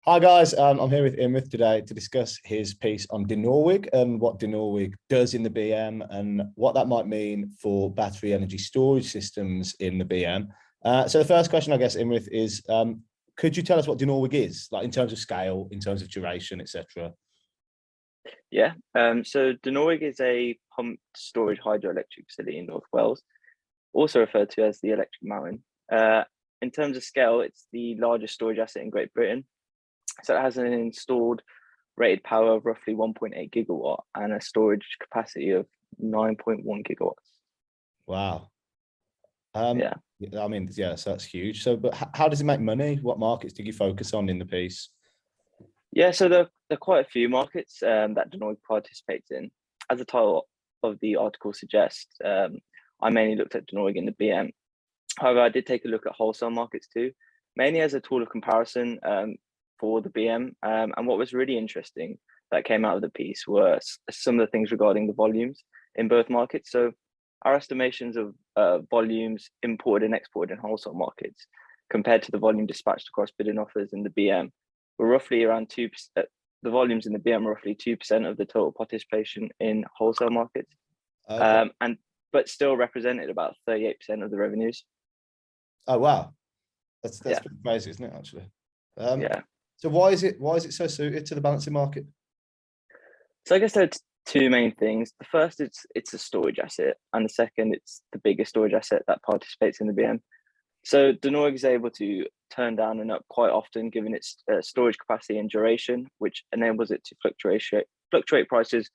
Hi guys, I'm here with Imrith today to discuss his piece on Dinorwig and what Dinorwig does in the BM and what that might mean for battery energy storage systems in the BM. So the first question, I guess, Imrith, is could you tell us what Dinorwig is, like in terms of scale, in terms of duration, etc.? Yeah, so Dinorwig is a pumped storage hydroelectric facility in North Wales, also referred to as the Electric Mountain. In terms of scale, it's the largest storage asset in Great Britain. So it has an installed rated power of roughly 1.8 gigawatt and a storage capacity of 9.1 gigawatts. Wow. Yeah. I mean, yeah, so that's huge. So, but how does it make money? What markets did you focus on in the piece? Yeah, so there are quite a few markets that Dinorwig participates in. As the title of the article suggests, I mainly looked at Dinorwig in the BM. However, I did take a look at wholesale markets too, mainly as a tool of comparison for the BM. And what was really interesting that came out of the piece were some of the things regarding the volumes in both markets. So our estimations of volumes imported and exported in wholesale markets compared to the volume dispatched across bidding offers in the BM were roughly around 2%. The volumes in the BM are roughly 2% of the total participation in wholesale markets, Okay. but still represented about 38% of the revenues. Oh wow, that's Yeah. pretty crazy, isn't it? Actually. Yeah. So why is it so suited to the balancing market? So I guess there's two main things. The first, it's a storage asset, and the second, it's the biggest storage asset that participates in the BM. So Dinorwig is able to turn down and up quite often, given its storage capacity and duration, which enables it to fluctuate prices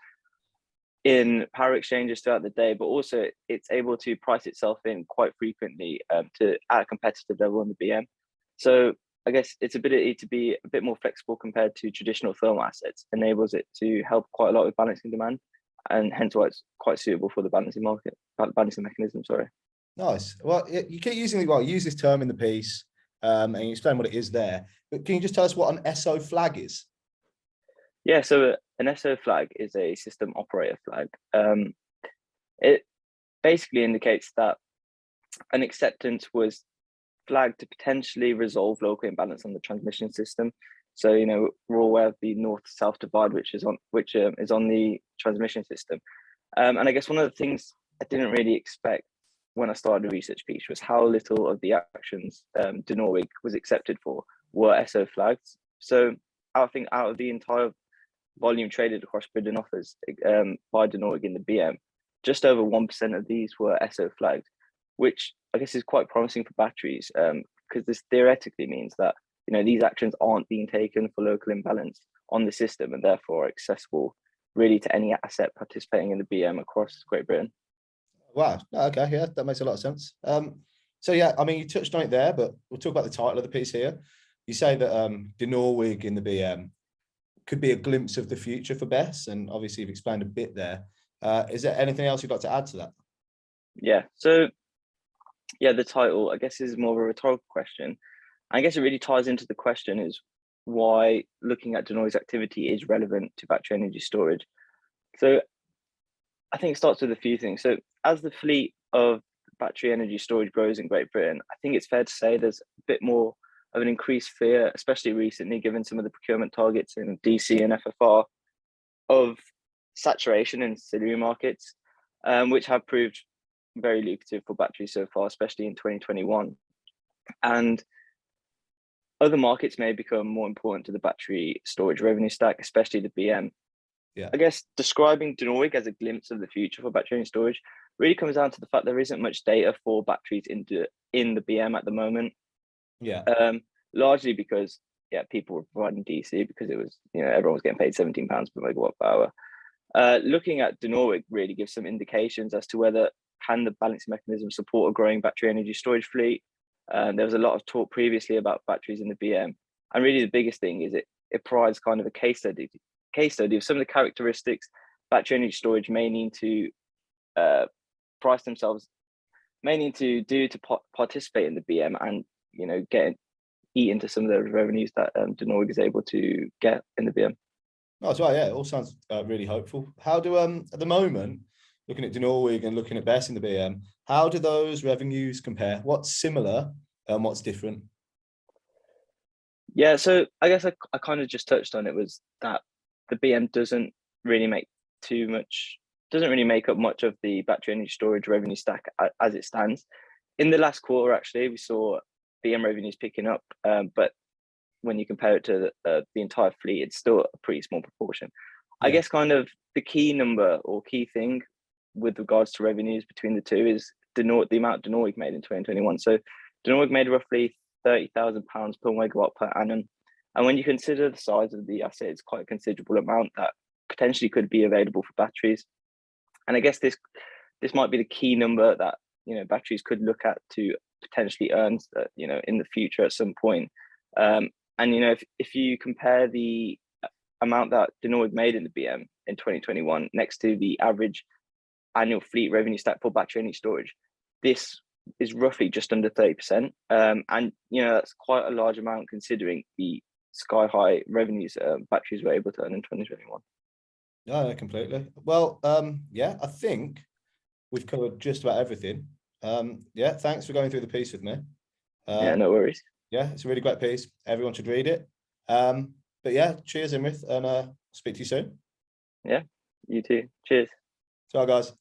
in power exchanges throughout the day, but also it's able to price itself in quite frequently to at a competitive level in the BM. So I guess its ability to be a bit more flexible compared to traditional thermal assets enables it to help quite a lot with balancing demand, and hence why it's quite suitable for the balancing mechanism. Sorry. Nice. Well, you keep using use this term in the piece, and you explain what it is there. But can you just tell us what an Esso flag is? Yeah, so an Esso flag is a system operator flag. It basically indicates that an acceptance was flagged to potentially resolve local imbalance on the transmission system. So we're all aware of the north-south divide, which is on the transmission system. And I guess one of the things I didn't really expect when I started the research piece was how little of the actions Dinorwig was accepted for were Esso flags. So I think out of the entire volume traded across bid and offers by Dinorwig in the BM, just over 1% of these were Esso flagged, which I guess is quite promising for batteries, because this theoretically means that these actions aren't being taken for local imbalance on the system and therefore accessible really to any asset participating in the BM across Great Britain. Wow. Okay. Yeah, that makes a lot of sense. So yeah, I mean, you touched on it there, but we'll talk about the title of the piece here. You say that Dinorwig in the BM could be a glimpse of the future for BESS, and obviously you've explained a bit there. Is there anything else you'd like to add to that? Yeah. So yeah, the title, I guess, is more of a rhetorical question. I guess it really ties into the question is why looking at Dinorwig's activity is relevant to battery energy storage. So I think it starts with a few things. So as the fleet of battery energy storage grows in Great Britain, I think it's fair to say there's a bit more of an increased fear, especially recently, given some of the procurement targets in DC and FFR, of saturation in ancillary markets, which have proved very lucrative for batteries so far, especially in 2021. And other markets may become more important to the battery storage revenue stack, especially the BM. Yeah. I guess describing Dinorwig as a glimpse of the future for battery energy storage really comes down to the fact there isn't much data for batteries in the BM at the moment. Yeah. Largely because people were providing DC because it was everyone was getting paid £17 per megawatt per hour. Looking at Dinorwig really gives some indications as to whether can the balancing mechanism support a growing battery energy storage fleet. There was a lot of talk previously about batteries in the BM, and really the biggest thing is it provides kind of a case study of some of the characteristics battery energy storage may need to price themselves, may need to do to participate in the BM, and eat into some of the revenues that Dinorwig is able to get in the BM. Oh, that's right. Yeah, it all sounds really hopeful. How do at the moment, looking at Dinorwig and looking at BESS in the BM, how do those revenues compare? What's similar and what's different? Yeah, so I guess I kind of just touched on it, was that the BM doesn't really make up much of the battery energy storage revenue stack as it stands. In the last quarter, actually, we saw BM revenues picking up, but when you compare it to the entire fleet, it's still a pretty small proportion. I guess kind of the key number or key thing with regards to revenues between the two is the amount Dinorwig made in 2021. So Dinorwig made roughly £30,000 per megawatt per annum. And when you consider the size of the asset, it's quite a considerable amount that potentially could be available for batteries. And I guess this might be the key number that, you know, batteries could look at to potentially earn, you know, in the future at some point. And, you know, if you compare the amount that Dinorwig made in the BM in 2021 next to the average annual fleet revenue stack for battery energy storage, this is roughly just under 30%. And, you know, that's quite a large amount considering the sky high revenues batteries were able to earn in 2021. No, completely. Well, yeah, I think we've covered just about everything. Yeah, thanks for going through the piece with me. Yeah, no worries. Yeah, it's a really great piece. Everyone should read it. But yeah, cheers, Imrith, and speak to you soon. Yeah, you too. Cheers. Ciao, guys.